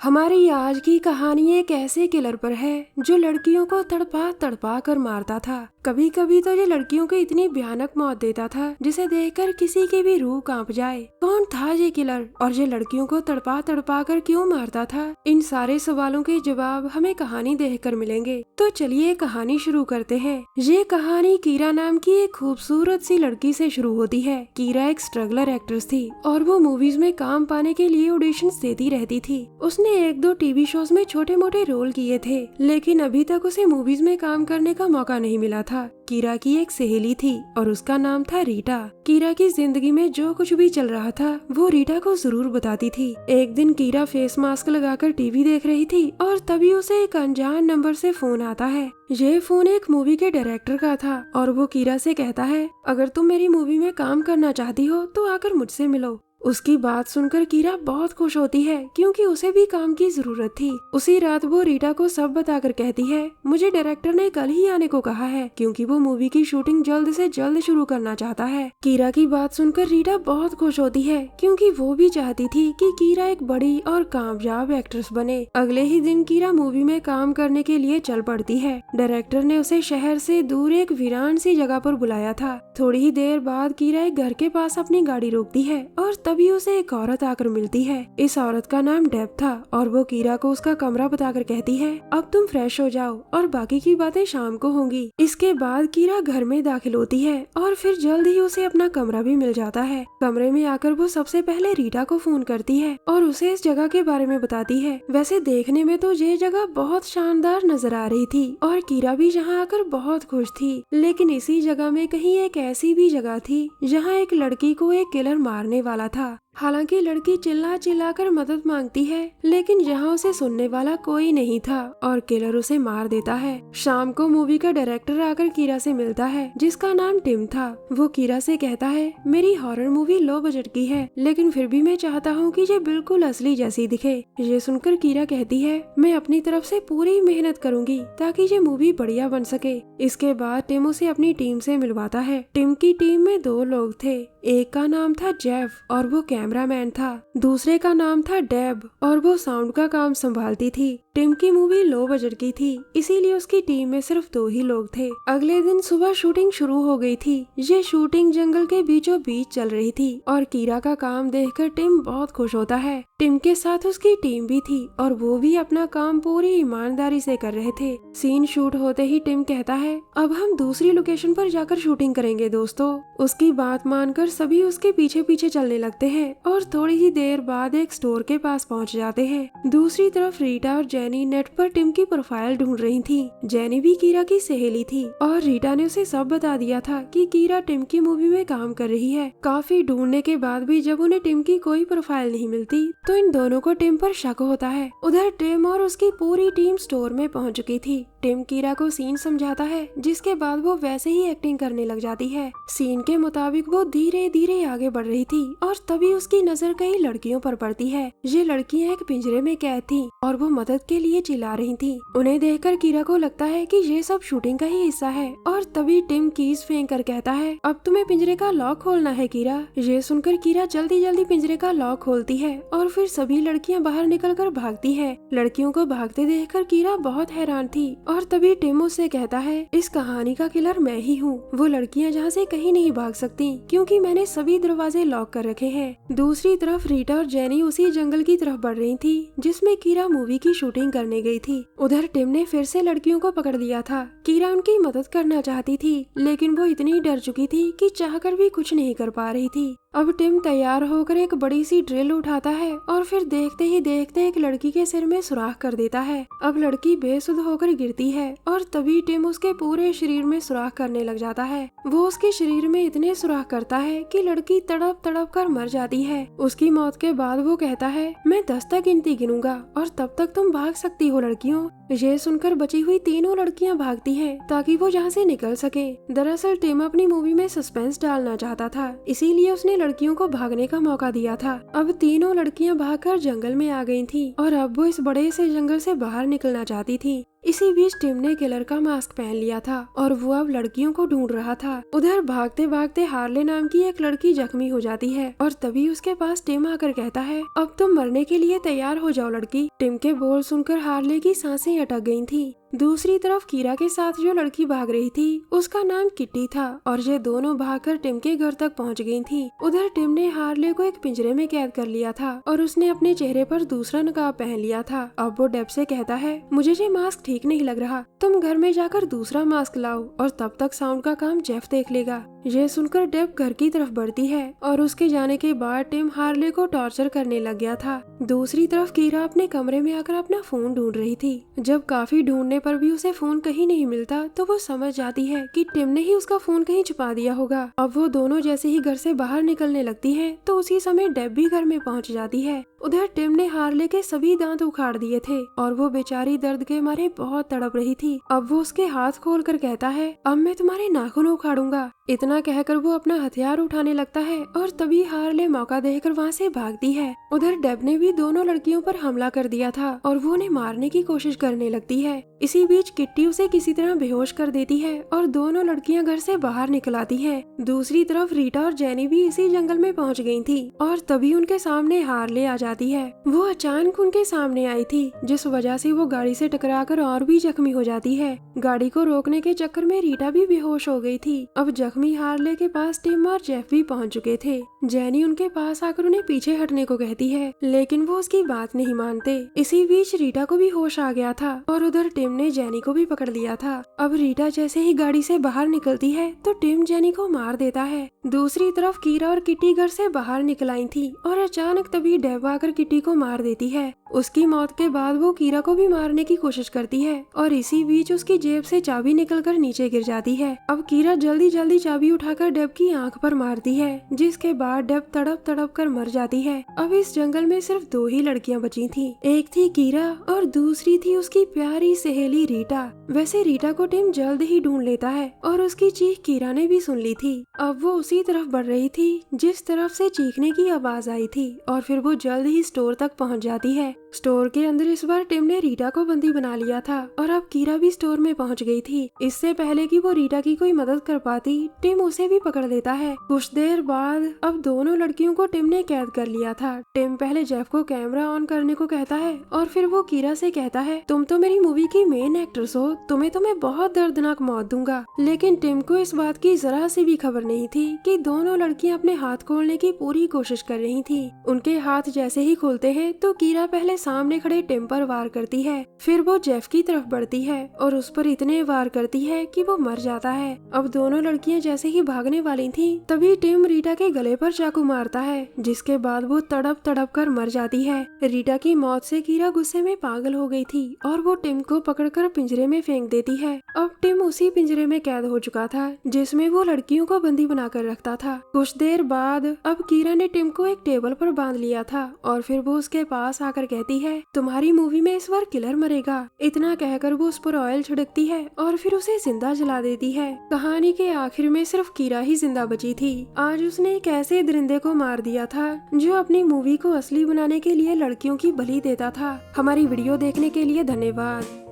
हमारी आज की कहानी एक ऐसे किलर पर है जो लड़कियों को तड़पा तड़पा कर मारता था। कभी कभी तो ये लड़कियों को इतनी भयानक मौत देता था जिसे देखकर किसी की भी रूह कांप जाए। कौन था ये किलर और ये लड़कियों को तड़पा तड़पा कर क्यों मारता था? इन सारे सवालों के जवाब हमें कहानी देखकर मिलेंगे। तो चलिए कहानी शुरू करते हैं। ये कहानी कीरा नाम की एक खूबसूरत सी लड़की से शुरू होती है। कीरा एक स्ट्रगलर एक्ट्रेस थी और वो मूवीज में काम पाने के लिए ऑडिशंस देती रहती थी। उसने एक दो टीवी शोज में छोटे मोटे रोल किए थे, लेकिन अभी तक उसे मूवीज में काम करने का मौका नहीं मिला था। कीरा की एक सहेली थी और उसका नाम था रीटा। कीरा की जिंदगी में जो कुछ भी चल रहा था वो रीटा को जरूर बताती थी। एक दिन कीरा फेस मास्क लगाकर टीवी देख रही थी और तभी उसे एक अनजान नंबर से फोन आता है। ये फोन एक मूवी के डायरेक्टर का था और वो कीरा से कहता है, अगर तुम मेरी मूवी में काम करना चाहती हो तो आकर मुझसे मिलो। उसकी बात सुनकर कीरा बहुत खुश होती है क्योंकि उसे भी काम की जरूरत थी। उसी रात वो रीटा को सब बताकर कहती है, मुझे डायरेक्टर ने कल ही आने को कहा है क्योंकि वो मूवी की शूटिंग जल्द से जल्द शुरू करना चाहता है। कीरा की बात सुनकर रीटा बहुत खुश होती है क्योंकि वो भी चाहती थी कि कीरा एक बड़ी और कामयाब एक्ट्रेस बने। अगले ही दिन कीरा मूवी में काम करने के लिए चल पड़ती है। डायरेक्टर ने उसे शहर से दूर एक वीरान सी जगह पर बुलाया था। थोड़ी ही देर बाद कीरा एक घर के पास अपनी गाड़ी रोकती है और तभी उसे एक औरत आकर मिलती है। इस औरत का नाम डेब था और वो कीरा को उसका कमरा बताकर कहती है, अब तुम फ्रेश हो जाओ और बाकी की बातें शाम को होंगी। इसके बाद कीरा घर में दाखिल होती है और फिर जल्द ही उसे अपना कमरा भी मिल जाता है। कमरे में आकर वो सबसे पहले रीटा को फोन करती है और उसे इस जगह के बारे में बताती है। वैसे देखने में तो ये जगह बहुत शानदार नजर आ रही थी और कीरा भी यहाँ आकर बहुत खुश थी, लेकिन इसी जगह में कहीं एक ऐसी भी जगह थी जहाँ एक लड़की को एक किलर मारने वाला था। हालांकि लड़की चिल्ला चिल्ला कर मदद मांगती है, लेकिन यहाँ उसे सुनने वाला कोई नहीं था और किलर उसे मार देता है। शाम को मूवी का डायरेक्टर आकर कीरा से मिलता है जिसका नाम टिम था। वो कीरा से कहता है, मेरी हॉरर मूवी लो बजट की है, लेकिन फिर भी मैं चाहता हूँ कि ये बिल्कुल असली जैसी दिखे। ये सुनकर कीरा कहती है, मैं अपनी तरफ से पूरी मेहनत करूंगी ताकि ये मूवी बढ़िया बन सके। इसके बाद टिम उसे अपनी टीम से मिलवाता है। टिम की टीम में दो लोग थे, एक का नाम था जेफ और वो कैमरामैन था, दूसरे का नाम था डेब और वो साउंड का काम संभालती थी। टिम की मूवी लो बजट की थी, इसीलिए उसकी टीम में सिर्फ दो ही लोग थे। अगले दिन सुबह शूटिंग शुरू हो गई थी। ये शूटिंग जंगल के बीचों बीच चल रही थी और कीरा का काम देखकर टिम बहुत खुश होता है। टिम के साथ उसकी टीम भी थी और वो भी अपना काम पूरी ईमानदारी से कर रहे थे। सीन शूट होते ही टिम कहता है, अब हम दूसरी लोकेशन पर जाकर शूटिंग करेंगे दोस्तों। उसकी बात मानकर सभी उसके पीछे पीछे चलने लगते हैं और थोड़ी ही देर बाद एक स्टोर के पास पहुंच जाते हैं। दूसरी तरफ रीटा और जेनी नेट पर टिम की प्रोफाइल ढूंढ रही थी। जेनी भी कीरा की सहेली थी और रीटा ने उसे सब बता दिया था कि कीरा टिम की मूवी में काम कर रही है। काफी ढूंढने के बाद भी जब उन्हें टिम की कोई प्रोफाइल नहीं मिलती तो इन दोनों को टिम पर शक होता है। उधर टिम और उसकी पूरी टीम स्टोर में पहुंच चुकी थी। टिम कीरा को सीन समझाता है, जिसके बाद वो वैसे ही एक्टिंग करने लग जाती है। सीन के मुताबिक वो धीरे धीरे आगे बढ़ रही थी और तभी उसकी नजर कई लड़कियों पर पड़ती है। ये लड़कियां एक पिंजरे में कैद थी और वो मदद के लिए चिल्ला रही थी। उन्हें देखकर कीरा को लगता है कि ये सब शूटिंग का ही हिस्सा है और तभी टिम कीज फेंक कर कहता है, अब तुम्हें पिंजरे का लॉक खोलना है कीरा। ये सुनकर कीरा जल्दी जल्दी पिंजरे का लॉक खोलती है और फिर सभी लड़कियां बाहर निकल कर भागती है। लड़कियों को भागते देखकर कीरा बहुत हैरान थी और तभी टिम उससे कहता है, इस कहानी का किलर मैं ही हूँ। वो लड़कियां जहाँ से कहीं नहीं भाग सकती क्योंकि मैंने सभी दरवाजे लॉक कर रखे हैं। दूसरी तरफ रीटा और जेनी उसी जंगल की तरफ बढ़ रही थी जिसमें कीरा मूवी की शूटिंग करने गई थी। उधर टिम ने फिर से लड़कियों को पकड़ लिया था। कीरा उनकी मदद करना चाहती थी, लेकिन वो इतनी डर चुकी थी कि चाहकर भी कुछ नहीं कर पा रही थी। अब टिम तैयार होकर एक बड़ी सी ड्रिल उठाता है और फिर देखते ही देखते एक लड़की के सिर में सुराख कर देता है। अब लड़की बेसुध होकर गिरती है और तभी टिम उसके पूरे शरीर में सुराख करने लग जाता है। वो उसके शरीर में इतने सुराख करता है कि लड़की तड़प तड़प कर मर जाती है। उसकी मौत के बाद वो कहता है, मैं 10 तक गिनती गिनूंगा और तब तक तुम भाग सकती हो लड़कियों। ये सुनकर बची हुई तीनों लड़कियां भागती हैं ताकि वो यहाँ से निकल सके। दरअसल टिम अपनी मूवी में सस्पेंस डालना चाहता था, इसीलिए उसने लड़कियों को भागने का मौका दिया था। अब तीनों लड़कियां भागकर जंगल में आ गई थीं और अब वो इस बड़े से जंगल से बाहर निकलना चाहती थी। इसी बीच टिम ने किलर का मास्क पहन लिया था और वो अब लड़कियों को ढूंढ रहा था। उधर भागते भागते हार्ले नाम की एक लड़की जख्मी हो जाती है और तभी उसके पास टिम आकर कहता है, अब तुम मरने के लिए तैयार हो जाओ लड़की। टिम के बोल सुनकर हार्ले की सांसें अटक गई थी। दूसरी तरफ कीरा के साथ जो लड़की भाग रही थी उसका नाम किट्टी था और ये दोनों भागकर टिम के घर तक पहुंच गई थी। उधर टिम ने हार्ले को एक पिंजरे में कैद कर लिया था और उसने अपने चेहरे पर दूसरा नकाब पहन लिया था। अब वो डेब से कहता है, मुझे ये मास्क ठीक नहीं लग रहा, तुम घर में जाकर दूसरा मास्क लाओ और तब तक साउंड का काम जेफ देख लेगा। ये सुनकर डेब घर की तरफ बढ़ती है और उसके जाने के बाद टिम हार्ले को टॉर्चर करने लग गया था। दूसरी तरफ कीरा अपने कमरे में आकर अपना फोन ढूंढ रही थी। जब काफी ढूंढने पर भी उसे फोन कहीं नहीं मिलता तो वो समझ जाती है कि टिम ने ही उसका फोन कहीं छुपा दिया होगा। अब वो दोनों जैसे ही घर से बाहर निकलने लगती हैं तो उसी समय डेब भी घर में पहुंच जाती है। उधर टिम ने हार्ले के सभी दांत उखाड़ दिए थे और वो बेचारी दर्द के मारे बहुत तड़प रही थी। अब वो उसके हाथ खोलकर कहता है, अब मैं तुम्हारे नाखून उखाड़ूंगा। इतना कहकर वो अपना हथियार उठाने लगता है और तभी हार्ले मौका देकर वहाँ से भागती है। उधर डेब ने भी दोनों लड़कियों पर हमला कर दिया था और वो उन्हें मारने की कोशिश करने लगती है। इसी बीच किट्टी उसे किसी तरह बेहोश कर देती है और दोनों लड़कियां घर से बाहर निकल आती हैं। दूसरी तरफ रीटा और जेनी भी इसी जंगल में पहुंच गई थी और तभी उनके सामने हार्ले आ जाती है। वो अचानक उनके सामने आई थी जिस वजह से वो गाड़ी से टकराकर और भी जख्मी हो जाती है। गाड़ी को रोकने के चक्कर में रीटा भी बेहोश हो गई थी। अब जख्मी हार्ले के पास टिम और जेफ भी पहुंच चुके थे। जेनी उनके पास आकर उन्हें पीछे हटने को कहती है लेकिन वो उसकी बात नहीं मानते। इसी बीच रीटा को भी होश आ गया था और उधर टिम ने जेनी को भी पकड़ लिया था। अब रीटा जैसे ही गाड़ी से बाहर निकलती है तो टिम जेनी को मार देता है। दूसरी तरफ कीरा और किट्टी घर से बाहर निकल आई थी और अचानक तभी डेब आकर किट्टी को मार देती है। उसकी मौत के बाद वो कीरा को भी मारने की कोशिश करती है और इसी बीच उसकी जेब से चाबी निकलकर नीचे गिर जाती है। अब कीरा जल्दी जल्दी चाबी उठाकर डेब की आंख पर मारती है जिसके बाद डेब तड़प तड़प कर मर जाती है। अब इस जंगल में सिर्फ दो ही लड़कियां बची थी, एक थी कीरा और दूसरी थी उसकी प्यारी सहेली रीटा। वैसे रीटा को टिम जल्द ही ढूंढ लेता है और उसकी चीख कीरा ने भी सुन ली थी। अब वो उसी तरफ बढ़ रही थी जिस तरफ से चीखने की आवाज आई थी और फिर वो जल्द ही स्टोर तक पहुंच जाती है। स्टोर के अंदर इस बार टिम ने रीटा को बंदी बना लिया था और अब कीरा भी स्टोर में पहुंच गई थी। इससे पहले कि वो रीटा की कोई मदद कर पाती टिम उसे भी पकड़ लेता है। कुछ देर बाद अब दोनों लड़कियों को टिम ने कैद कर लिया था। टिम पहले जेफ को कैमरा ऑन करने को कहता है और फिर वो कीरा से कहता है, तुम तो मेरी मूवी की मेन एक्ट्रेस हो, तुम्हें तो मैं बहुत दर्दनाक मौत दूंगा। लेकिन टिम को इस बात की जरा सी भी खबर नहीं थी कि दोनों लड़कियां अपने हाथ खोलने की पूरी कोशिश कर रही थी। उनके हाथ जैसे ही खुलते हैं तो कीरा पहले सामने खड़े टिम पर वार करती है, फिर वो जेफ की तरफ बढ़ती है और उस पर इतने वार करती है कि वो मर जाता है। अब दोनों लड़कियां जैसे ही भागने वाली थी तभी टिम रीटा के गले पर चाकू मारता है जिसके बाद वो तड़प तड़प कर मर जाती है। रीटा की मौत से कीरा गुस्से में पागल हो गई थी और वो टिम को पकड़कर पिंजरे में फेंक देती है। अब टिम उसी पिंजरे में कैद हो चुका था जिसमें वो लड़कियों को बंदी बनाकर रखता था। कुछ देर बाद अब कीरा ने टिम को एक टेबल पर बांध लिया था और फिर वो उसके पास आकर कहती है, तुम्हारी मूवी में इस बार किलर मरेगा। इतना कहकर वो उस पर ऑयल छिड़कती है और फिर उसे जिंदा जला देती है। कहानी के आखिर में सिर्फ कीरा ही जिंदा बची थी। आज उसने एक ऐसे दरिंदे को मार दिया था जो अपनी मूवी को असली बनाने के लिए लड़कियों की बलि देता था। हमारी वीडियो देखने के लिए धन्यवाद।